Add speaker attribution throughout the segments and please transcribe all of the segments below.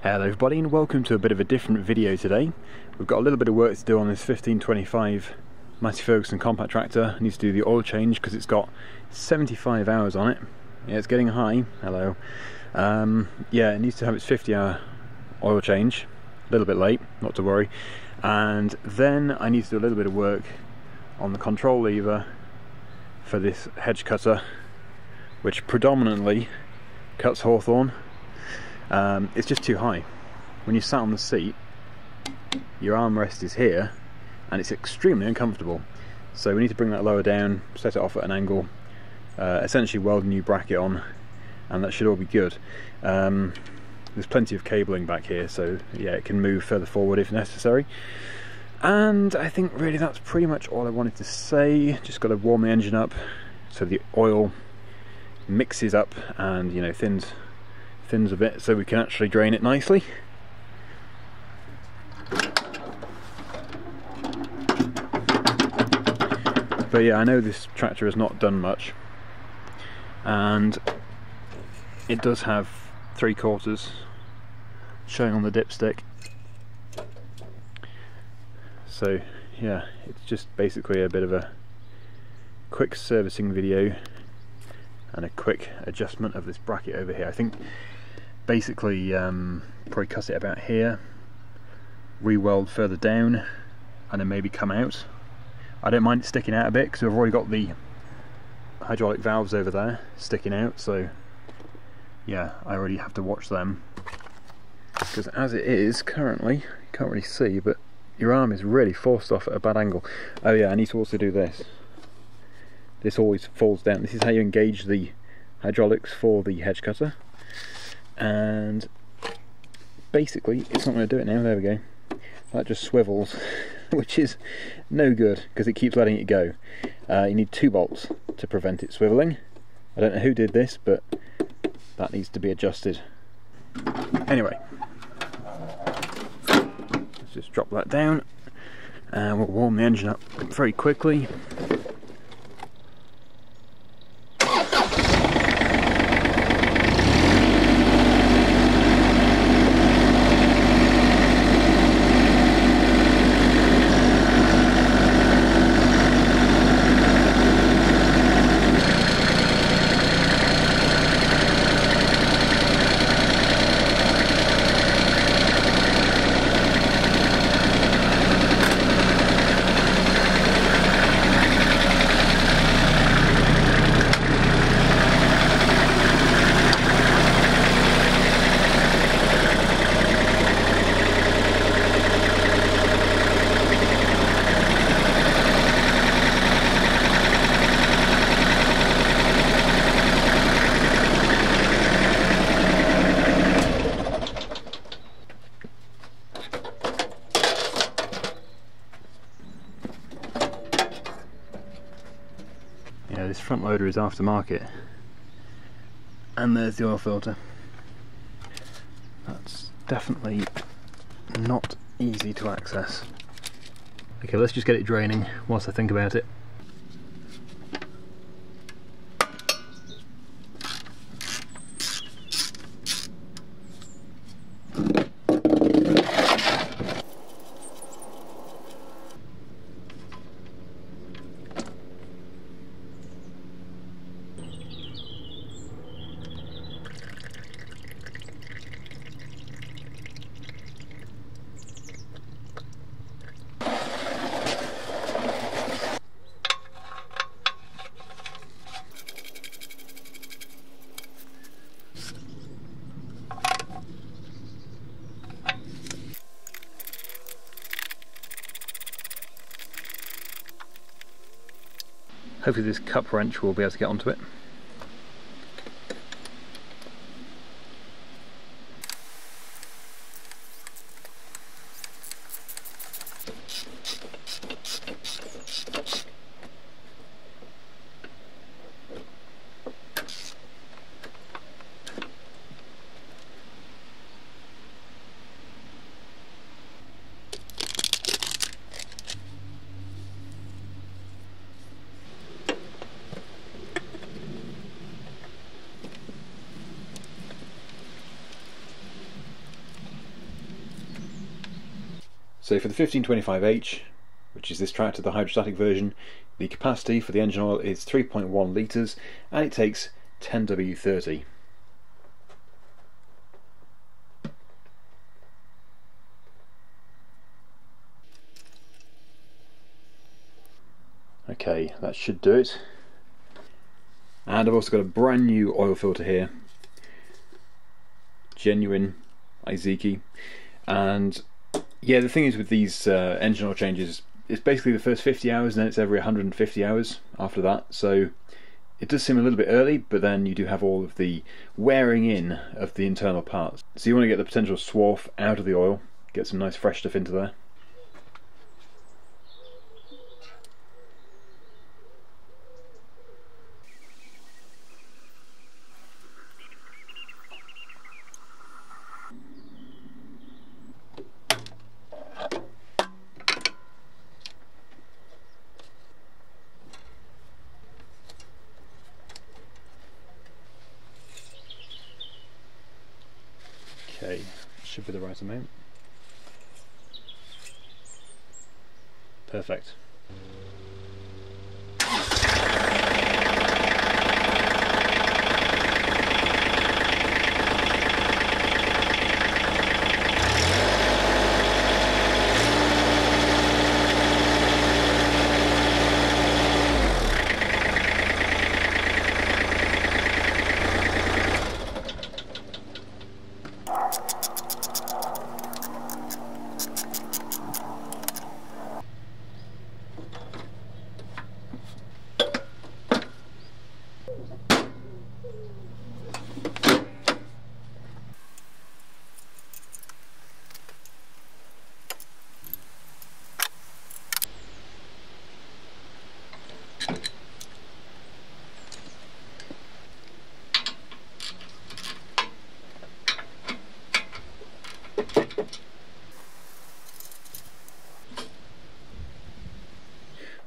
Speaker 1: Hello everybody and welcome to a bit of a different video today. We've got a little bit of work to do on this 1525 Massey Ferguson compact tractor. It needs to do the oil change because it's got 75 hours on it. Yeah, it's getting high. Hello. Yeah, it needs to have its 50-hour oil change. A little bit late, not to worry. And then I need to do a little bit of work on the control lever for this hedge cutter, which predominantly cuts hawthorn. It's just too high. When you sat on the seat, your armrest is here and it's extremely uncomfortable. So we need to bring that lower down, set it off at an angle, essentially weld a new bracket on, and that should all be good. There's plenty of cabling back here, so yeah, it can move further forward if necessary. And I think really that's pretty much all I wanted to say. Just got to warm the engine up so the oil mixes up and, you know, thins a bit so we can actually drain it nicely. But yeah, I know this tractor has not done much, and it does have 3/4 showing on the dipstick. So yeah, it's just basically a bit of a quick servicing video and a quick adjustment of this bracket over here. I think basically probably cut it about here, re-weld further down, and then maybe come out. I don't mind it sticking out a bit because we've already got the hydraulic valves over there sticking out, so yeah, I already have to watch them. Because as it is currently, you can't really see, but your arm is really forced off at a bad angle. Oh yeah, I need to also do this. This always falls down. This is how you engage the hydraulics for the hedge cutter. And basically it's not going to do it now. There we go. That just swivels, which is no good because it keeps letting it go. You need 2 bolts to prevent it swiveling. I don't know who did this, but that needs to be adjusted. Anyway, let's just drop that down and we'll warm the engine up very quickly. This front loader is aftermarket, and there's the oil filter. That's definitely not easy to access. Okay, let's just get it draining whilst I think about it. Hopefully this cup wrench will be able to get onto it. So for the 1525H, which is this tractor, the hydrostatic version, the capacity for the engine oil is 3.1 litres and it takes 10W30. Okay, that should do it. And I've also got a brand new oil filter here, genuine Izeki. And yeah, the thing is with these engine oil changes, it's basically the first 50 hours and then it's every 150 hours after that. So it does seem a little bit early, but then you do have all of the wearing in of the internal parts. So you want to get the potential swarf out of the oil, get some nice fresh stuff into there. Okay, should be the right amount. Perfect.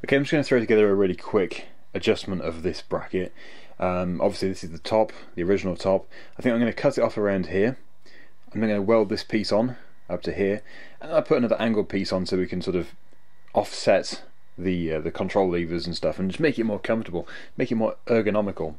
Speaker 1: Okay, I'm just going to throw together a really quick adjustment of this bracket. Obviously this is the top, the original top. I think I'm going to cut it off around here. I'm then going to weld this piece on up to here, and then I'll put another angled piece on so we can sort of offset the control levers and stuff and just make it more comfortable, make it more ergonomical.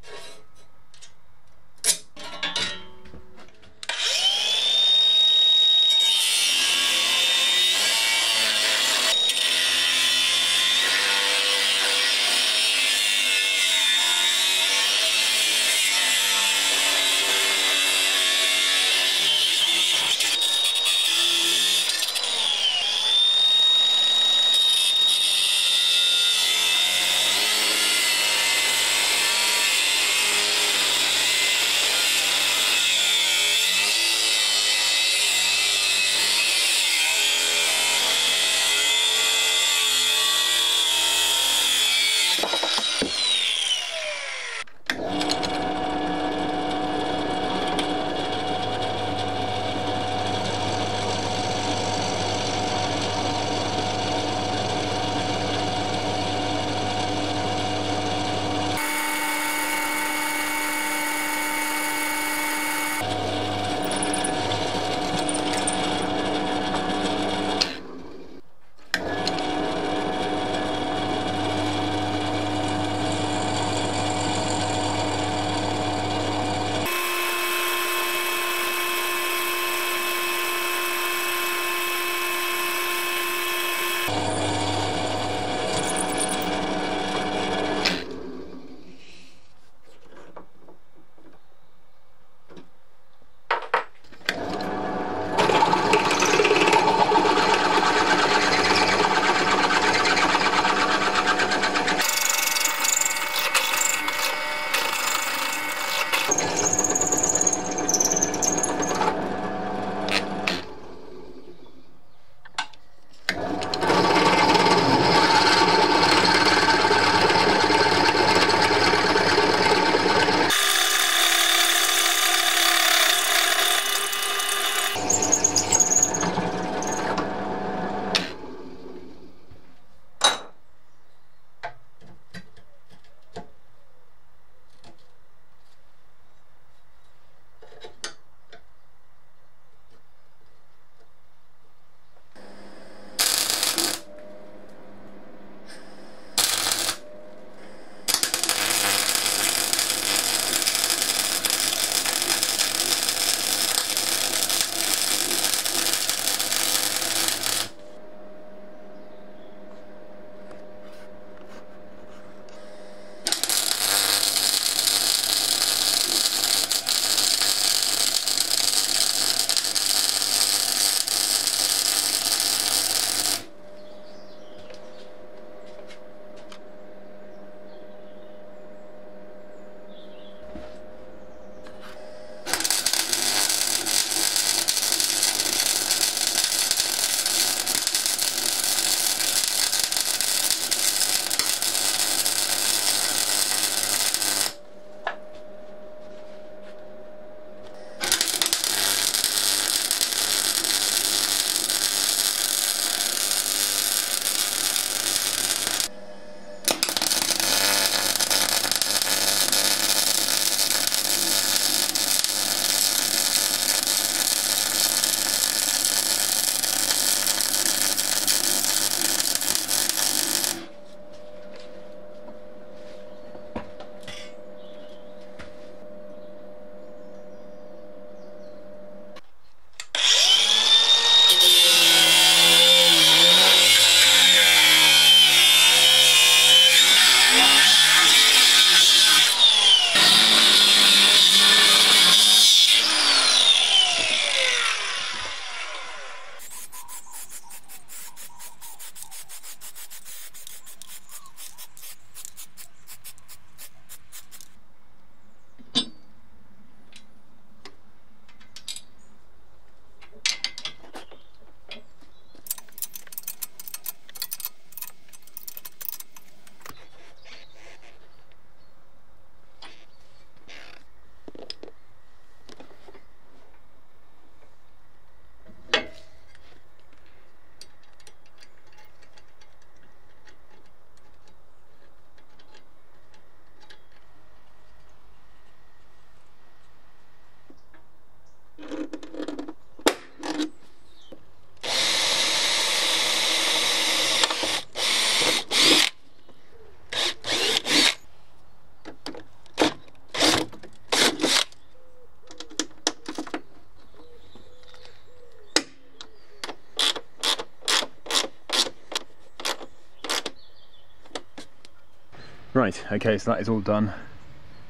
Speaker 1: Right, okay, so that is all done.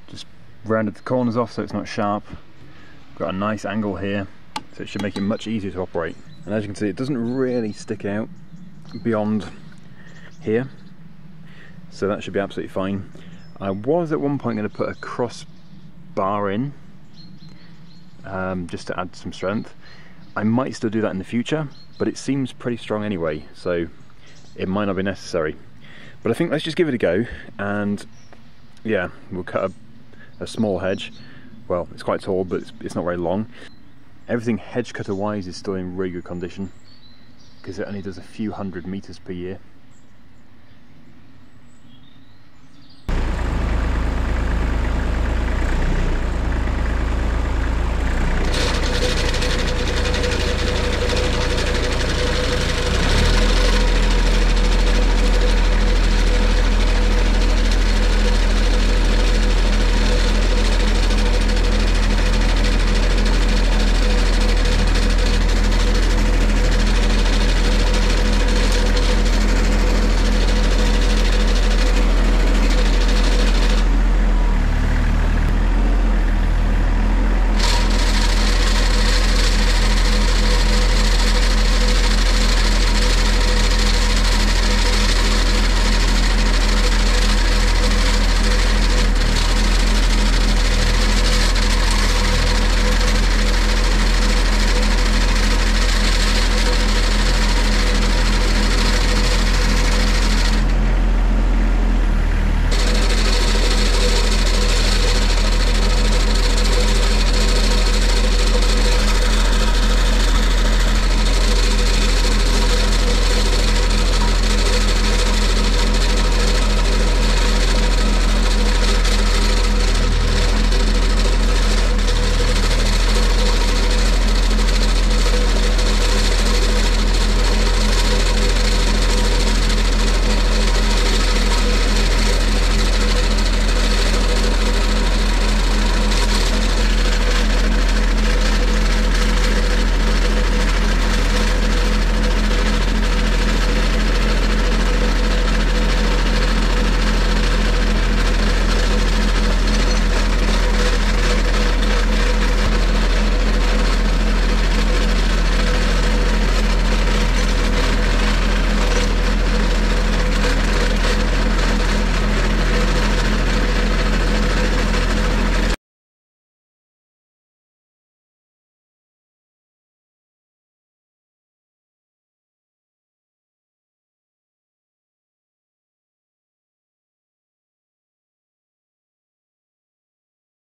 Speaker 1: Just rounded the corners off so it's not sharp. Got a nice angle here, so it should make it much easier to operate. And as you can see, it doesn't really stick out beyond here, so that should be absolutely fine. I was at one point going to put a cross bar in, just to add some strength. I might still do that in the future, but it seems pretty strong anyway, so it might not be necessary. But I think let's just give it a go, and yeah, we'll cut a small hedge. Well, it's quite tall, but it's not very long. Everything hedge cutter wise is still in really good condition, because it only does a few 100 meters per year.